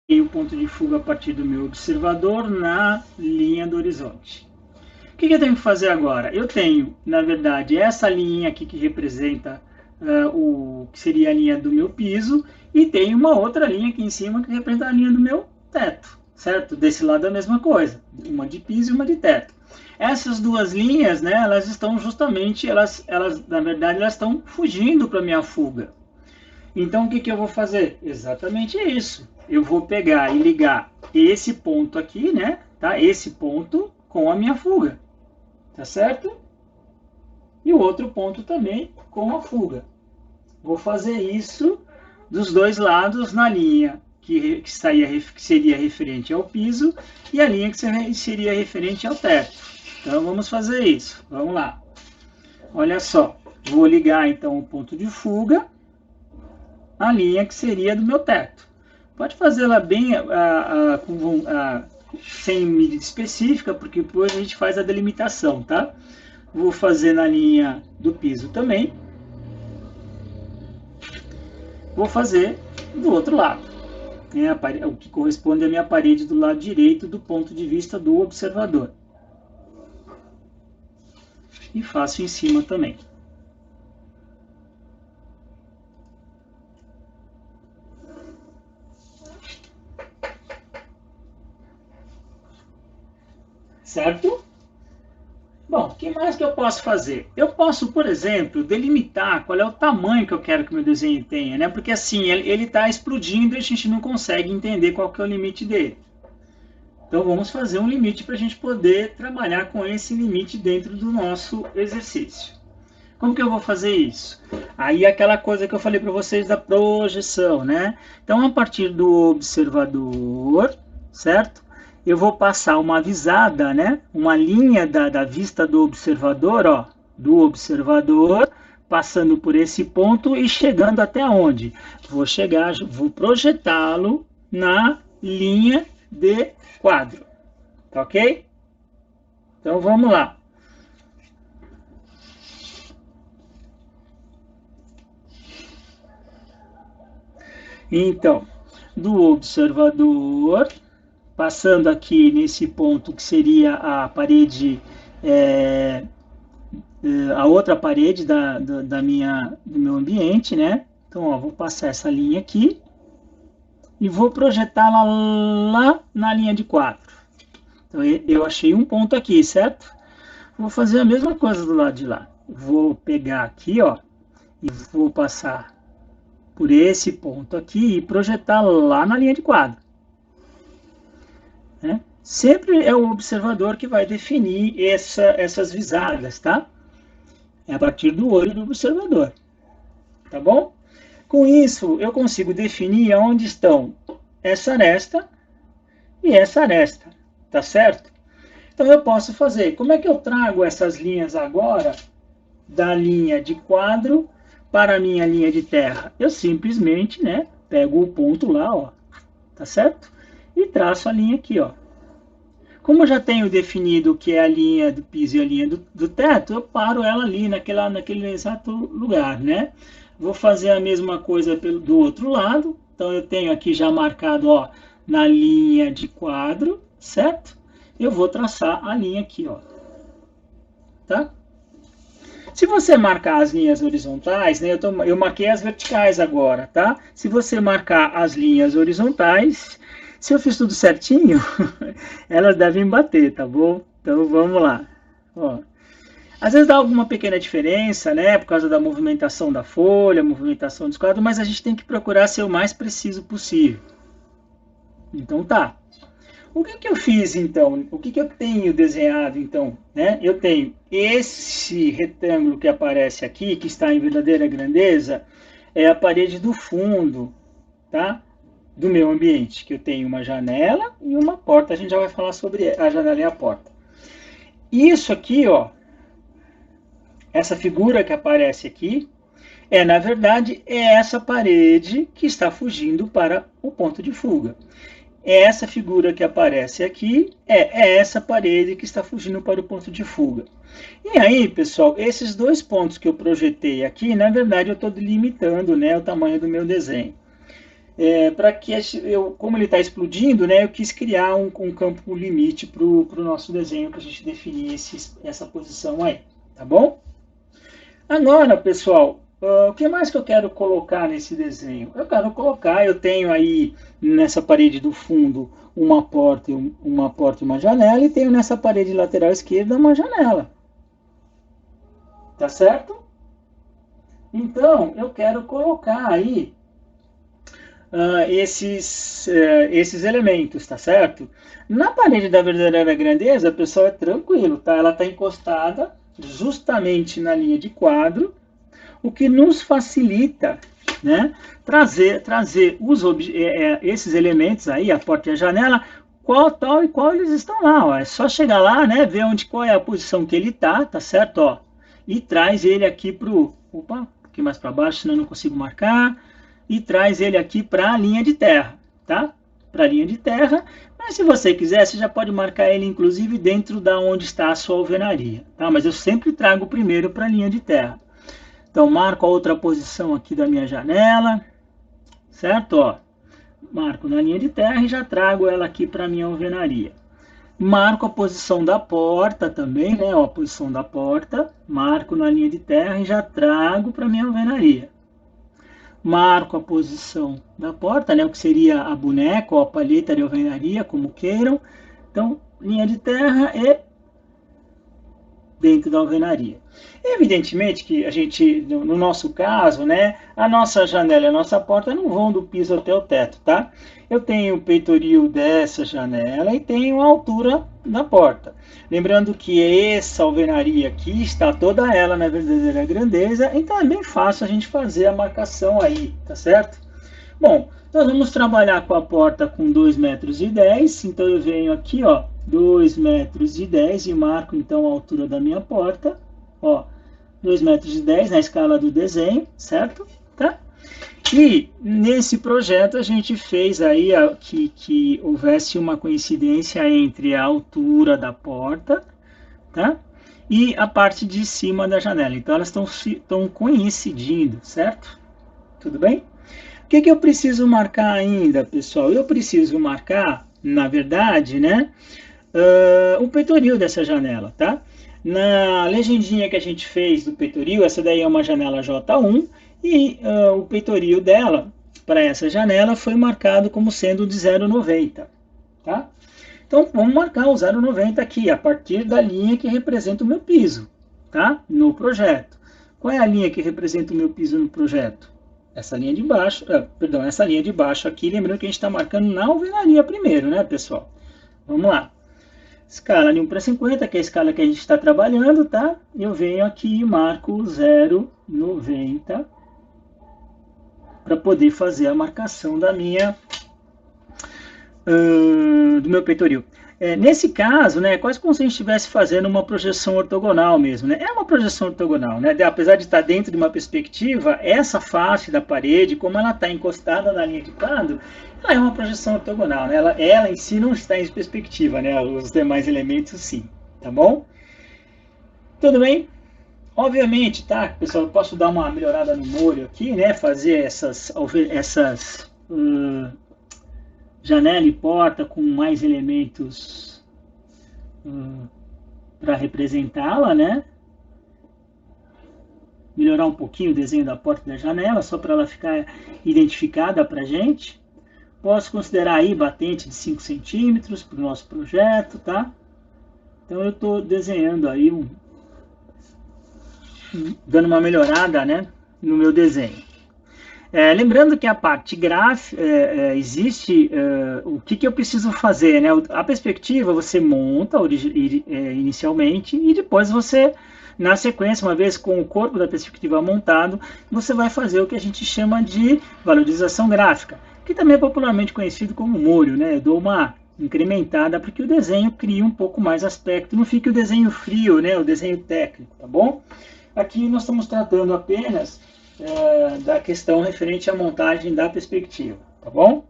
o ponto de fuga a partir do meu observador na linha do horizonte. O que eu tenho que fazer agora? Eu tenho, na verdade, essa linha aqui que representa o que seria a linha do meu piso, e tem uma outra linha aqui em cima que representa a linha do meu teto, certo? Desse lado é a mesma coisa, uma de piso e uma de teto. Essas duas linhas, né, elas estão justamente, na verdade, elas estão fugindo para a minha fuga. Então, o que eu vou fazer? Exatamente isso. Eu vou pegar e ligar esse ponto aqui, né, tá? Esse ponto com a minha fuga, tá certo? E o outro ponto também com a fuga. Vou fazer isso dos dois lados na linha que seria referente ao piso e a linha que seria referente ao teto. Então vamos fazer isso. Vamos lá. Olha só. Vou ligar então o ponto de fuga à linha que seria do meu teto. Pode fazê-la bem sem medida específica, porque depois a gente faz a delimitação, tá? Vou fazer na linha do piso também. Vou fazer do outro lado, né, o que corresponde à minha parede do lado direito do ponto de vista do observador. E faço em cima também. Certo? Bom, o que mais que eu posso fazer? Eu posso, por exemplo, delimitar qual é o tamanho que eu quero que o meu desenho tenha, né? Porque assim, ele está explodindo e a gente não consegue entender qual que é o limite dele. Então vamos fazer um limite para a gente poder trabalhar com esse limite dentro do nosso exercício. Como que eu vou fazer isso? Aí aquela coisa que eu falei para vocês da projeção, né? Então, a partir do observador, certo? Eu vou passar uma visada, né? Uma linha da vista do observador, ó, do observador, passando por esse ponto e chegando até onde? Vou projetá-lo na linha de quadro, tá ok? Então, vamos lá. Então, do observador, passando aqui nesse ponto que seria a parede, a outra parede do meu ambiente, né? Então, ó, vou passar essa linha aqui e vou projetá-la lá na linha de quadro. Então, eu achei um ponto aqui, certo? Vou fazer a mesma coisa do lado de lá. Vou pegar aqui, ó, e vou passar por esse ponto aqui e projetar lá na linha de quadro. Né? Sempre é o observador que vai definir essas visadas, tá? É a partir do olho do observador, tá bom? Com isso, eu consigo definir onde estão essa aresta e essa aresta, tá certo? Então eu posso fazer, como é que eu trago essas linhas agora da linha de quadro para a minha linha de terra? Eu simplesmente, né, pego o ponto lá, ó, tá certo? E traço a linha aqui, ó. Como eu já tenho definido o que é a linha do piso e a linha do teto, eu paro ela ali naquele exato lugar, né? Vou fazer a mesma coisa do outro lado. Então eu tenho aqui já marcado, ó, na linha de quadro, certo? Eu vou traçar a linha aqui, ó. Tá? Se você marcar as linhas horizontais, né, eu marquei as verticais agora, tá? Se você marcar as linhas horizontais, se eu fiz tudo certinho, elas devem bater, tá bom? Então vamos lá. Ó. Às vezes dá alguma pequena diferença, né? Por causa da movimentação da folha, movimentação dos quadros, mas a gente tem que procurar ser o mais preciso possível. Então tá. O que eu fiz então? O que eu tenho desenhado então? Né? Eu tenho esse retângulo que aparece aqui, que está em verdadeira grandeza, é a parede do fundo, tá? Do meu ambiente, que eu tenho uma janela e uma porta. A gente já vai falar sobre a janela e a porta. Isso aqui, ó, essa figura que aparece aqui, na verdade, é essa parede que está fugindo para o ponto de fuga. Essa figura que aparece aqui é essa parede que está fugindo para o ponto de fuga. E aí, pessoal, esses dois pontos que eu projetei aqui, na verdade, eu estou delimitando, né, o tamanho do meu desenho. para que como ele está explodindo, né, eu quis criar um campo limite para o nosso desenho, para a gente definir essa posição aí, tá bom? Agora, pessoal, o que mais que eu quero colocar nesse desenho? Eu tenho aí nessa parede do fundo uma porta e uma janela, e tenho nessa parede lateral esquerda uma janela. Tá certo? Então, eu quero colocar aí esses elementos, tá certo? Na parede da verdadeira grandeza, pessoal, é tranquilo, tá? Ela está encostada justamente na linha de quadro, o que nos facilita, né, trazer esses elementos aí, a porta e a janela, tal e qual eles estão lá, ó. É só chegar lá, né, ver qual é a posição que ele tá certo, ó, e traz ele aqui opa, um pouquinho mais para baixo, senão eu não consigo marcar, e traz ele aqui para a linha de terra, tá? Para a linha de terra, mas se você quiser, você já pode marcar ele, inclusive, dentro da onde está a sua alvenaria, tá? Mas eu sempre trago primeiro para a linha de terra. Então, marco a outra posição aqui da minha janela, certo? Ó, marco na linha de terra e já trago ela aqui para a minha alvenaria. Marco a posição da porta também, né? Ó, a posição da porta, marco na linha de terra e já trago para a minha alvenaria. Marco a posição da porta, né? O que seria a boneca ou a palheta de alvenaria, como queiram. Então, linha de terra e dentro da alvenaria. Evidentemente que a gente, no nosso caso, né, a nossa janela e a nossa porta não vão do piso até o teto, tá? Eu tenho o peitoril dessa janela e tenho a altura da porta. Lembrando que essa alvenaria aqui está toda ela na verdadeira grandeza, então é bem fácil a gente fazer a marcação aí, tá certo? Bom, nós vamos trabalhar com a porta com 2,10 metros, então eu venho aqui, ó, 2,10 metros e marco então a altura da minha porta, ó, 2,10 metros na escala do desenho, certo? Tá? E nesse projeto a gente fez aí que houvesse uma coincidência entre a altura da porta, tá? E a parte de cima da janela. Então elas estão coincidindo, certo? Tudo bem? O que eu preciso marcar ainda, pessoal? Eu preciso marcar, na verdade, né, o peitoril dessa janela, tá? Na legendinha que a gente fez do peitoril, essa daí é uma janela J1, e o peitoril dela, para essa janela, foi marcado como sendo de 0,90, tá? Então, vamos marcar o 0,90 aqui, a partir da linha que representa o meu piso, tá? No projeto. Qual é a linha que representa o meu piso no projeto? Essa linha de baixo, essa linha de baixo aqui, lembrando que a gente está marcando na alvenaria primeiro, né, pessoal? Vamos lá. Escala de 1 para 50, que é a escala que a gente está trabalhando, tá? Eu venho aqui e marco 0,90 para poder fazer a marcação da minha do meu peitoril. Nesse caso, né, quase como se a gente estivesse fazendo uma projeção ortogonal mesmo, né? É uma projeção ortogonal, né? Apesar de estar dentro de uma perspectiva, essa face da parede, como ela está encostada na linha de quadro, ela é uma projeção ortogonal, né? Ela em si não está em perspectiva, né? Os demais elementos sim, tá bom? Tudo bem? Obviamente, tá, pessoal, eu posso dar uma melhorada no molho aqui, né? Fazer essas janela e porta com mais elementos para representá-la, né? Melhorar um pouquinho o desenho da porta e da janela, só para ela ficar identificada para a gente. Posso considerar aí batente de 5 centímetros para o nosso projeto, tá? Então eu estou desenhando aí dando uma melhorada, né, no meu desenho. Lembrando que a parte gráfica, existe o que eu preciso fazer, né? A perspectiva você monta inicialmente e depois você, na sequência, uma vez com o corpo da perspectiva montado, você vai fazer o que a gente chama de valorização gráfica, que também é popularmente conhecido como molho, né? Eu dou uma incrementada para que o desenho crie um pouco mais aspecto, não fique o desenho frio, né? O desenho técnico, tá bom? Aqui nós estamos tratando apenas da questão referente à montagem da perspectiva, tá bom?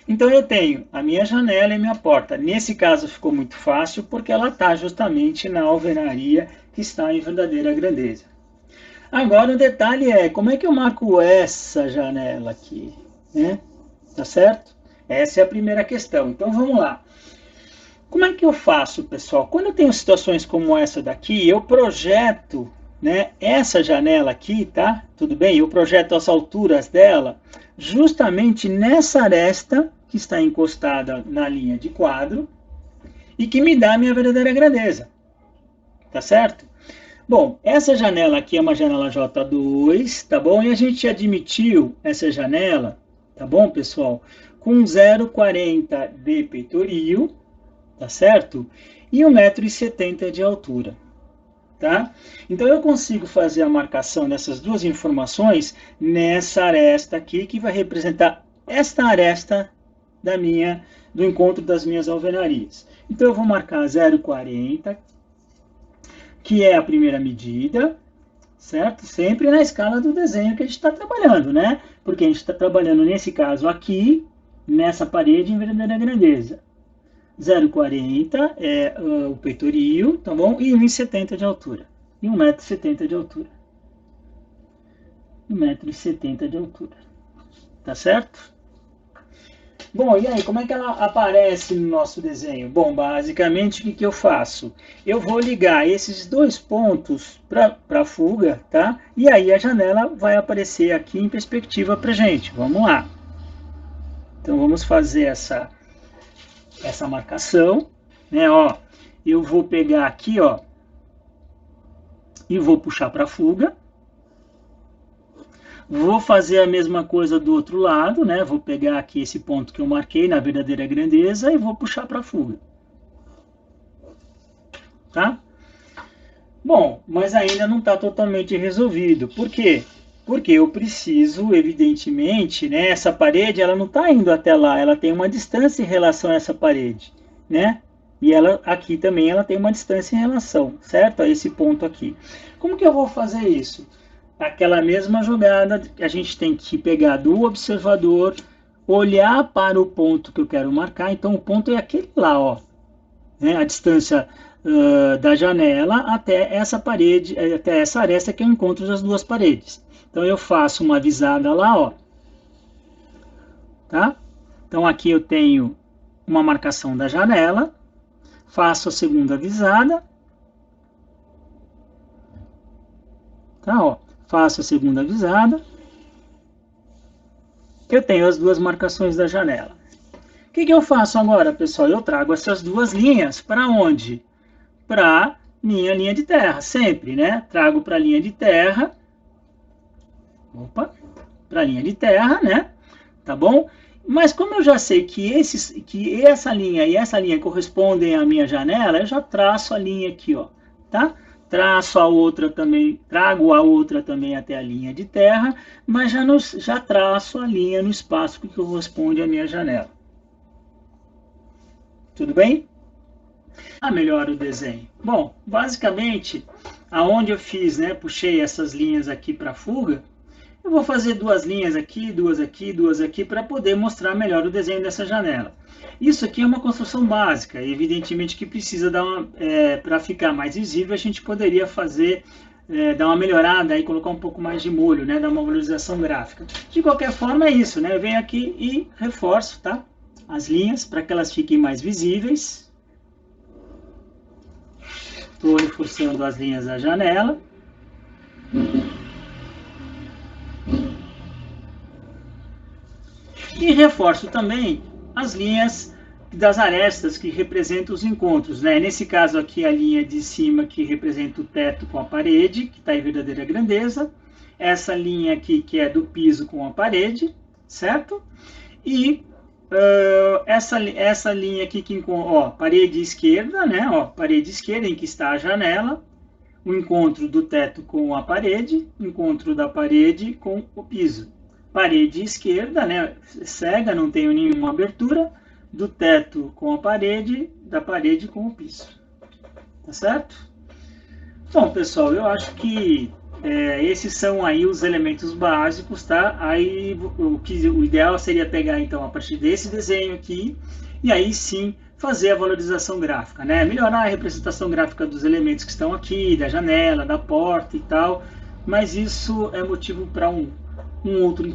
Então eu tenho a minha janela e a minha porta. Nesse caso ficou muito fácil, porque ela está justamente na alvenaria que está em verdadeira grandeza. Agora o detalhe é, como é que eu marco essa janela aqui, né? Tá certo? Essa é a primeira questão. Então, vamos lá. Como é que eu faço, pessoal? Quando eu tenho situações como essa daqui, eu projeto, né, essa janela aqui, tá? Tudo bem? Eu projeto as alturas dela justamente nessa aresta que está encostada na linha de quadro e que me dá a minha verdadeira grandeza. Tá certo? Bom, essa janela aqui é uma janela J2, tá bom? E a gente admitiu essa janela, tá bom, pessoal? Com 0,40 de peitoril, tá certo? E 1,70 m de altura, tá? Então eu consigo fazer a marcação dessas duas informações nessa aresta aqui, que vai representar esta aresta do encontro das minhas alvenarias. Então eu vou marcar 0,40, que é a primeira medida, certo? Sempre na escala do desenho que a gente está trabalhando, né? Porque a gente está trabalhando, nesse caso aqui, nessa parede em verdadeira grandeza. 0,40 é o peitoril, tá bom? E 1,70 de altura. E 1,70 m de altura. 1,70 m de altura. Tá certo? Bom, e aí, como é que ela aparece no nosso desenho? Bom, basicamente, o que eu faço? Eu vou ligar esses dois pontos para a fuga, tá? E aí a janela vai aparecer aqui em perspectiva para gente. Vamos lá. Então, vamos fazer essa marcação, né? Ó, eu vou pegar aqui, ó, e vou puxar para a fuga. Vou fazer a mesma coisa do outro lado, né? Vou pegar aqui esse ponto que eu marquei na verdadeira grandeza e vou puxar para a fuga. Tá? Bom, mas ainda não está totalmente resolvido. Por quê? Porque eu preciso, evidentemente, né? Essa parede, ela não está indo até lá, ela tem uma distância em relação a essa parede, né? E ela aqui também ela tem uma distância em relação, certo? A esse ponto aqui. Como que eu vou fazer isso? Aquela mesma jogada que a gente tem que pegar do observador, olhar para o ponto que eu quero marcar. Então, o ponto é aquele lá, ó, né? A distância da janela até essa parede, até essa aresta que eu encontro das duas paredes. Então, eu faço uma visada lá, ó, tá? Então, aqui eu tenho uma marcação da janela, faço a segunda visada, tá, ó. Faço a segunda visada, eu tenho as duas marcações da janela. O que eu faço agora, pessoal? Eu trago essas duas linhas para onde? Para minha linha de terra, sempre, né? Trago para a linha de terra, para a linha de terra, né? Tá bom? Mas como eu já sei que essa linha e essa linha correspondem à minha janela, eu já traço a linha aqui, ó, tá? Traço a outra também, trago a outra também até a linha de terra, mas já traço a linha no espaço que corresponde à minha janela. Tudo bem? Melhora o desenho. Bom, basicamente, aonde eu fiz, né, puxei essas linhas aqui para a fuga, eu vou fazer duas linhas aqui, duas aqui, para poder mostrar melhor o desenho dessa janela. Isso aqui é uma construção básica, evidentemente que precisa dar para ficar mais visível, a gente poderia fazer, dar uma melhorada e colocar um pouco mais de molho, né, dar uma valorização gráfica. De qualquer forma é isso, né, eu venho aqui e reforço, tá, as linhas para que elas fiquem mais visíveis. Estou reforçando as linhas da janela. E reforço também as linhas das arestas que representam os encontros, né? Nesse caso aqui, a linha de cima que representa o teto com a parede, que está em verdadeira grandeza. Essa linha aqui que é do piso com a parede, certo? E essa linha aqui que ó, parede esquerda, né? Ó, parede esquerda em que está a janela, o encontro do teto com a parede, encontro da parede com o piso. Parede esquerda, né, cega, não tenho nenhuma abertura, do teto com a parede, da parede com o piso. Tá certo? Bom, pessoal, eu acho que esses são aí os elementos básicos, tá? Aí o ideal seria pegar, então, a partir desse desenho aqui, e aí sim fazer a valorização gráfica, né? Melhorar a representação gráfica dos elementos que estão aqui, da janela, da porta e tal, mas isso é motivo para um outro